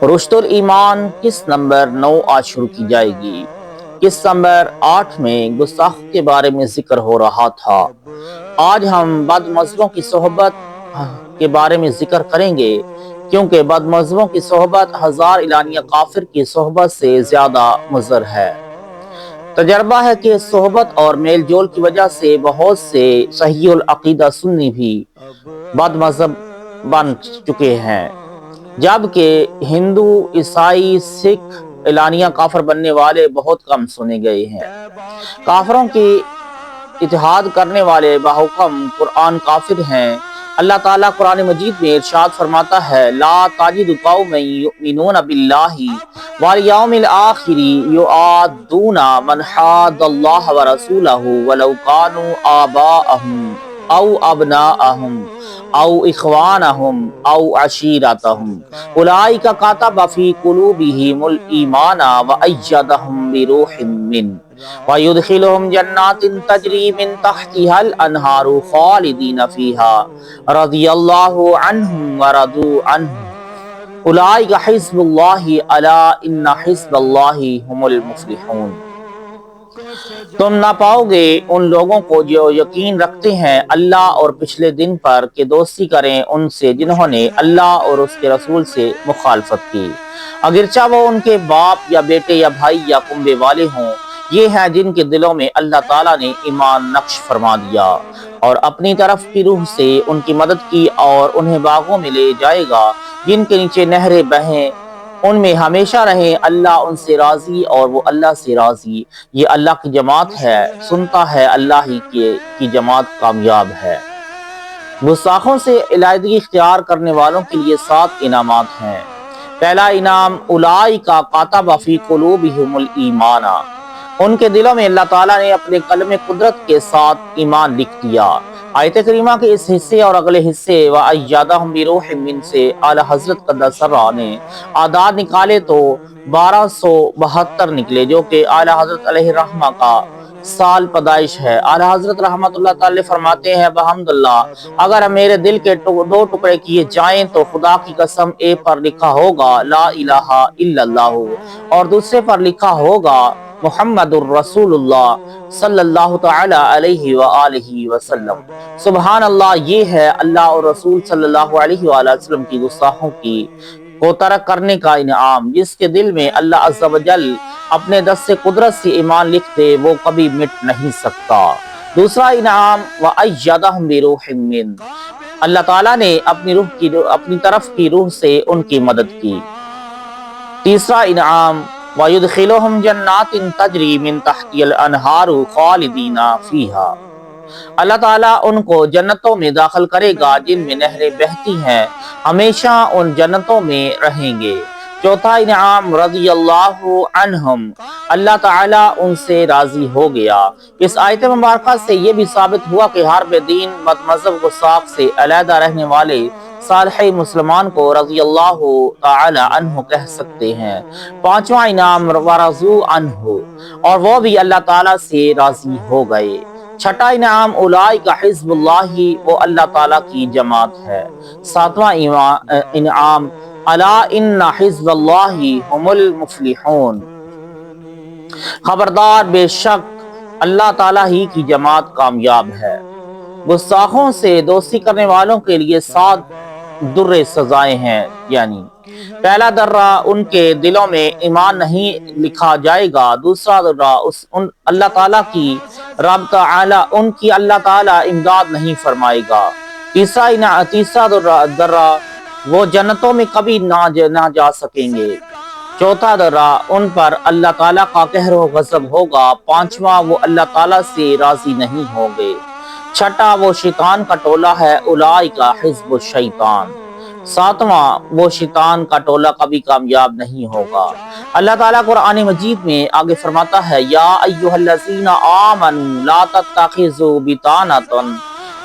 رشت الایمان قسط نمبر 9 آج شروع کی جائے گی۔ قسط نمبر 8 میں گستاخ کے بارے میں ذکر ہو رہا تھا۔ آج ہم بد مذہبوں کی صحبت کے بارے میں ذکر کریں گے، کیونکہ بد مذہبوں کی صحبت ہزار اعلانیہ کافر کی صحبت سے زیادہ مضر ہے۔ تجربہ ہے کہ صحبت اور میل جول کی وجہ سے بہت سے صحیح العقیدہ سنی بھی بد مذہب بن چکے ہیں، جبکہ ہندو، عیسائی، سکھ اعلانیہ کافر بننے والے بہت کم سنے گئے ہیں۔ کافروں کی اتحاد کرنے والے بحکم قرآن کافر ہیں۔ اللہ تعالیٰ قرآن مجید میں ارشاد فرماتا ہے، لا تجد قوما یؤمنون باللہ والیوم الآخر یوادون من حاد اللہ ورسولہ ولو کانوا آباءہم او ابناءہم او اخوانہم او عشیرتہم اولئک کتب فی قلوبہم الایمان وأیدہم بروح منہ وَيُدْخِلُهُمْ جَنَّاتٍ تَجْرِي مِن تَحْتِهَا الْأَنْهَارُ خَالِدِينَ فِيهَا رَضِيَ اللَّهُ عَنْهُمْ وَرَضُوا عَنْهُ أُولَئِكَ حِزْبُ اللَّهِ أَلَا إِنَّ حِزْبَ اللَّهِ هُمُ الْمُفْلِحُونَ۔ تم نہ پاؤ گے ان لوگوں کو جو یقین رکھتے ہیں اللہ اور پچھلے دن پر کہ دوستی کریں ان سے جنہوں نے اللہ اور اس کے رسول سے مخالفت کی، اگرچہ وہ ان کے باپ یا بیٹے یا بھائی یا کنبے والے ہوں۔ یہ ہیں جن کے دلوں میں اللہ تعالیٰ نے ایمان نقش فرما دیا اور اپنی طرف کی روح سے ان کی مدد کی، اور انہیں باغوں میں لے جائے گا جن کے نیچے نہریں بہیں، ان میں ہمیشہ رہیں۔ اللہ ان سے راضی اور وہ اللہ سے راضی۔ یہ اللہ کی جماعت ہے، سنتا ہے اللہ ہی کی جماعت کامیاب ہے۔ گستاخوں سے علیحدگی اختیار کرنے والوں کے لیے 7 انعامات ہیں۔ پہلا انعام، اولئک کتب فی قلوبہم الایمان، ان کے دلوں میں اللہ تعالیٰ نے اپنے قلم قدرت کے ساتھ ایمان لکھ دیا۔ آیت کریمہ کے اس حصے اور اگلے حصے وَأَيَّدَهُمْ بِرُوحٍ مِّنْ سے اعلیٰ حضرت قدس سرہ نے اعداد نکالے تو 1272 نکلے، جو کہ اعلیٰ حضرت علیہ الرحمہ کا سال پیدائش ہے۔ اعلیٰ حضرت رحمۃ اللہ تعالی فرماتے ہیں، بحمداللہ، اگر میرے دل کے 2 ٹکڑے کیے جائیں تو خدا کی قسم ایک پر لکھا ہوگا لا الہ الا اللہ اور دوسرے پر لکھا ہوگا محمد الرسول اللہ صلی اللہ تعالی علیہ وآلہ وسلم۔ سبحان اللہ، یہ ہے اللہ اور رسول صلی اللہ علیہ وآلہ وسلم کی گستاخوں کو ترک کرنے کا انعام۔ جس کے دل میں اللہ عز و جل اپنے دست قدرت سے ایمان لکھ دے وہ کبھی مٹ نہیں سکتا۔ دوسرا انعام، وَأَيَّدَهُمْ بِرُوحٍ مِّنْ، اللہ تعالیٰ نے اپنی طرف کی روح سے ان کی مدد کی۔ تیسرا انعام، وَيُدْخِلُهُمْ جَنَّاتٍ تَجْرِي مِن تَحْتِهَا الْأَنْهَارُ خَالِدِينَ فِيهَا، اللہ تعالیٰ ان کو جنتوں میں داخل کرے گا جن میں نہریں بہتی ہیں، ہمیشہ ان جنتوں میں رہیں گے۔ چوتھا انعام، رضی اللہ عنہم، اللہ تعالیٰ ان سے راضی ہو گیا۔ اس آیت مبارکہ سے یہ بھی ثابت ہوا کہ حرب دین بد مذہب گستاخ سے علیحدہ رہنے والے صالح مسلمان کو رضی اللہ تعالی عنہ کہہ سکتے ہیں۔ پانچواں انعام، ورضوا عنہ، اور وہ بھی اللہ تعالیٰ سے راضی ہو گئے۔ چھٹا انعام، اولئک حزب اللہ، وہ اللہ تعالیٰ کی جماعت ہے۔ ساتواں انعام، الا ان حزب اللہ هم المفلحون، خبردار بے شک اللہ تعالیٰ ہی کی جماعت کامیاب ہے۔ گستاخوں سے دوستی کرنے والوں کے لیے 7 در سزائیں ہیں، یعنی پہلا درہ، ان کے دلوں میں ایمان نہیں لکھا جائے گا۔ دوسرا درہ، اللہ تعالیٰ کی رب تعالی ان کی اللہ تعالیٰ امداد نہیں فرمائے گا۔ تیسرا درہ، وہ جنتوں میں کبھی نہ جا سکیں گے۔ چوتھا درہ، ان پر اللہ تعالیٰ کا قہر و غضب ہوگا۔ پانچواں، وہ اللہ تعالیٰ سے راضی نہیں ہوں گے۔ چھٹا، وہ شیطان کا ٹولہ ہے، اولئک حزب الشیطان۔ ساتواں، وہ شیطان کا ٹولہ کبھی کامیاب نہیں ہوگا۔ اللہ تعالیٰ قرآن مجید میں آگے فرماتا ہے، یا ایھا الذین آمنوا لا تتخذوا بطانۃ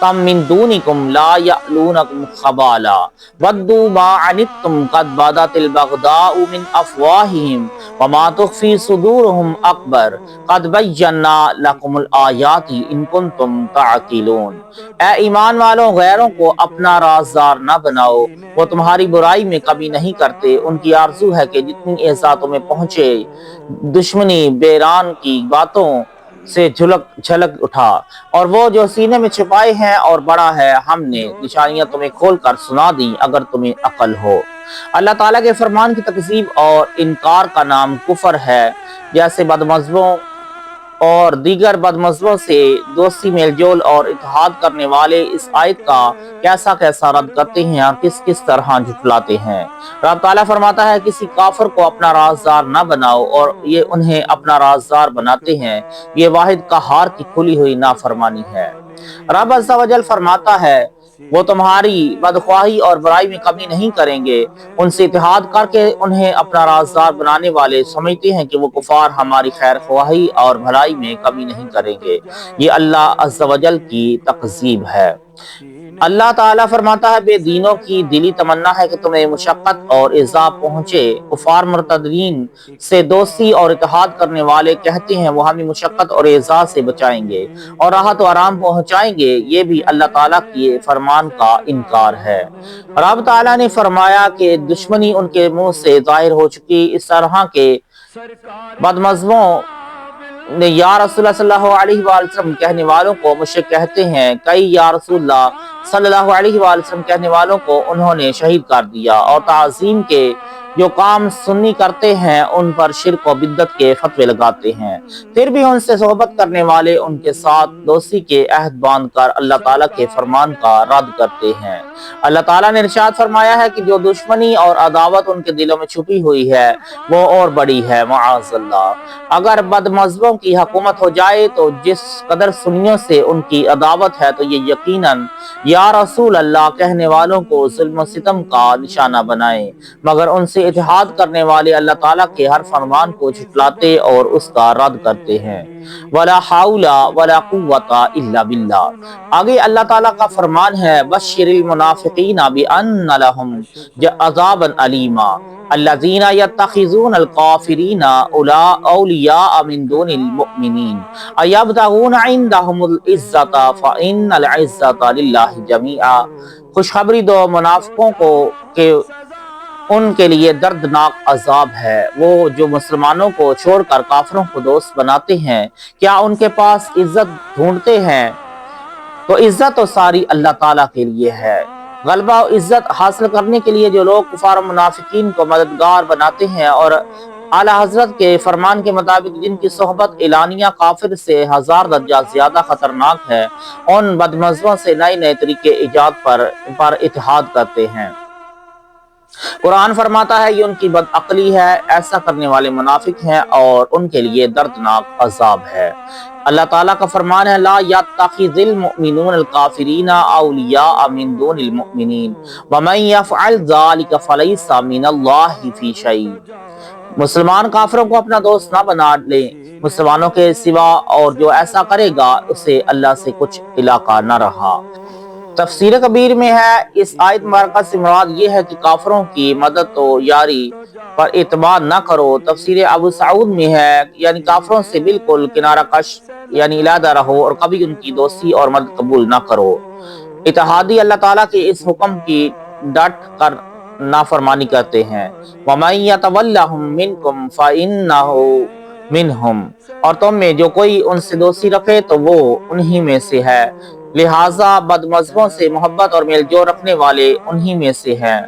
तम मिन दूनिकुम ला यअलूनकुम खबाला वद्दू मा अनित्तुम कद बदातिल बगदाउ मिन अफवाहिहिम वमा तुख्फी सुदूरुहुम अकबर कद बय्यना लकुमुल आयाति इन कुंतुम ताकिलून। ए ईमान वालों, गैरों को अपना राज़दार न बनाओ, वो तुम्हारी बुराई में कमी नहीं करते। उनकी आरज़ू है कि जितनी एज़ा तुम्हें पहुंचे, दुश्मनी बेरान की बातों से झलक उठा, और वो जो सीने में छुपाए हैं और बड़ा है, हमने निशानियां तुम्हें खोल कर सुना दी अगर तुम्हें अकल हो। अल्लाह ताला के फरमान की तकज़ीब और इनकार का नाम कुफर है। जैसे बदमज़हबों और दीगर बदमज़हबों से दोस्ती, मेलजोल और इत्तेहाद करने वाले इस आयत का कैसा कैसा रद्द करते हैं और किस किस तरह झुठलाते हैं। रब ताला फरमाता है, किसी काफिर को अपना राज़दार न बनाओ, और ये उन्हें अपना राज़दार बनाते हैं, ये वाहिद कहार की खुली हुई नाफरमानी है। रब अज़्ज़ा वजल फरमाता है, वो तुम्हारी बदख्वाही और बुराई में कमी नहीं करेंगे। उनसे इत्तेहाद करके उन्हें अपना राज़दार बनाने वाले समझते हैं कि वो कुफार हमारी खैर ख्वाही और भलाई में कमी नहीं करेंगे। ये अल्लाह अज़्ज़ा वजल की तकज़ीब है। अल्लाह ताला फरमाता है, बेदीनों की दिली तमन्ना है कि तुम्हें मुशक्कत और इज़ा पहुंचे। कुफार मुर्तदीन से दोस्ती और इत्तेहाद करने वाले कहते हैं वो हमें मुशक्कत और इज़ा से बचाएंगे और राहत और आराम पहुंचाएंगे। ये भी अल्लाह ताला के फरमान का इनकार है। रब ताला ने फरमाया कि दुश्मनी उनके मुंह से जाहिर हो चुकी। इस तरह के बदमज़हबों ने या रसूलुल्लाह सल्लल्लाहु अलैहि वसल्लम कहने वालों को मुशरिक कहते हैं। कई या रसूलुल्लाह सल्लल्लाहु अलैहि वसल्लम कहने वालों को उन्होंने शहीद कर दिया, और ताज़ीम के जो काम सुन्नी करते हैं उन पर शिरक और बिद्दत के फतवे लगाते हैं। फिर भी उनसे सोहबत करने वाले उनके साथ दोस्ती के अहद बांध कर अल्लाह ताला के फरमान का रद्द करते हैं। अल्लाह ताला ने इरशाद फरमाया है कि जो दुश्मनी और अदावत उनके दिलों में छुपी हुई है वो और बड़ी है, मआज़ल्लाह। अगर बदमज़हबों की हुकूमत हो जाए तो जिस कदर सुन्नियों से उनकी अदावत है, तो ये यकीनन या रसूल अल्लाह कहने वालों को जुल्म सितम का निशाना बनाए, मगर उनसे इत्तेहाद करने वाले अल्लाह ताला के हर फरमान को झुठलाते और उसका रद्द करते हैं। वला हाउला वला कुव्वता इल्ला बिल्लाह। आगे अल्लाह ताला का फरमान है, बश्शिरिल मुनाफिकीना बिअन्ना लहुम अज़ाबन अलीमा अल्लज़ीना यत्तखिज़ूनल काफ़िरीना औलिया मिन दुनिल मुमिनीन अयब्तगूना इंदहुमुल इज़्ज़ता फ़इन्नल इज़्ज़ता लिल्लाहि जमीआ। खुशखबरी दो मुनाफिकों को कि उनके लिए दर्दनाक अजाब है, वो जो मुसलमानों को छोड़कर काफिरों को दोस्त बनाते हैं। क्या उनके पास इज्जत ढूंढते हैं? तो इज्जत तो सारी अल्लाह ताला के लिए है। गलबा और इज्जत हासिल करने के लिए जो लोग कुफार और मुनाफिकीन को मददगार बनाते हैं और आला हजरत के फरमान के मुताबिक जिनकी सोहबत एलानिया काफिर से 1000 दर्जा ज्यादा खतरनाक है, उन बदमज़हबों से नए नए तरीके इजाद पर इत्तेहाद करते हैं। कुरान फरमाता है ये उनकी बदअक्ली है, ऐसा करने वाले मुनाफिक हैं और उनके लिए दर्दनाक अजाब है। अल्लाह ताला का फरमान है, ला यत्तखिज़िल मुमिनूनल काफिरीना औलिया मिन दुनिल मुमिनीन वमन यफ़अल ज़ालिका फ़लैसा मिनल्लाहि फ़ी शै। मुसलमान काफिरों को अपना दोस्त ना बना ले मुसलमानों के सिवा, और जो ऐसा करेगा उसे अल्लाह से कुछ इलाका न रहा। तफसीर कबीर में है, इस आयत मुबारक से मुराद ये है कि काफिरों की मदद और यारी पर एतमाद न करो। तफसीर अबू सऊद में है, यानी काफिरों से बिल्कुल किनारा कश यानी इलादा रहो और कभी उनकी दोस्ती और मदद कबूल न करो। इत्तेहादी अल्लाह ताला के इस हुक्म की डट कर नाफरमानी करते हैं। वमन यतवल्लहुम मिनकुम फइन्नहु मिनहुम, और तुम में जो कोई उनसे दोस्ती रखे तो वो उन्हीं में से है। लिहाजा बदमज़हबों से मोहब्बत और मेलजोल रखने वाले उन्हीं में से हैं।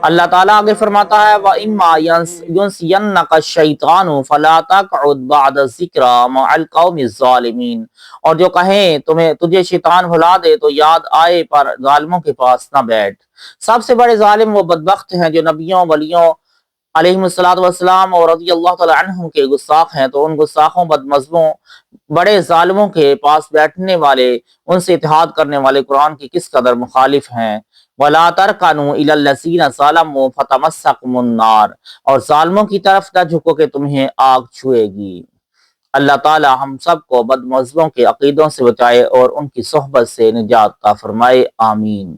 अल्लाह ताला आगे फरमाता है, व इम्मा युनसियन्नका शैतानु फला तक़उद बअद ज़िक्रा मअल क़ौमिज़ ज़ालिमीन। और जो कहें तुझे शैतान भुला दे तो याद आए पर जालिमों के पास न बैठ। सबसे बड़े जालिम वो बदबख्त हैं जो नबियों वलियों अलैहिस्सलातु वस्सलाम और रज़ियल्लाहु तआला अन्हुम के गुस्ताख हैं। तो उन गुस्ताखों बदमज़हबों बड़े जालिमों के पास बैठने वाले, उनसे इत्तेहाद करने वाले कुरान की किस कदर मुखालिफ हैं। वला तरकनू इलल लज़ीना ज़लमू फतमस्सकुमुन नार, और जालिमों की तरफ न झुको कि तुम्हें आग छुएगी। اللہ تعالی ہم سب کو بد مذہبوں کے عقیدوں سے بچائے اور ان کی صحبت سے نجات عطا فرمائے، آمین۔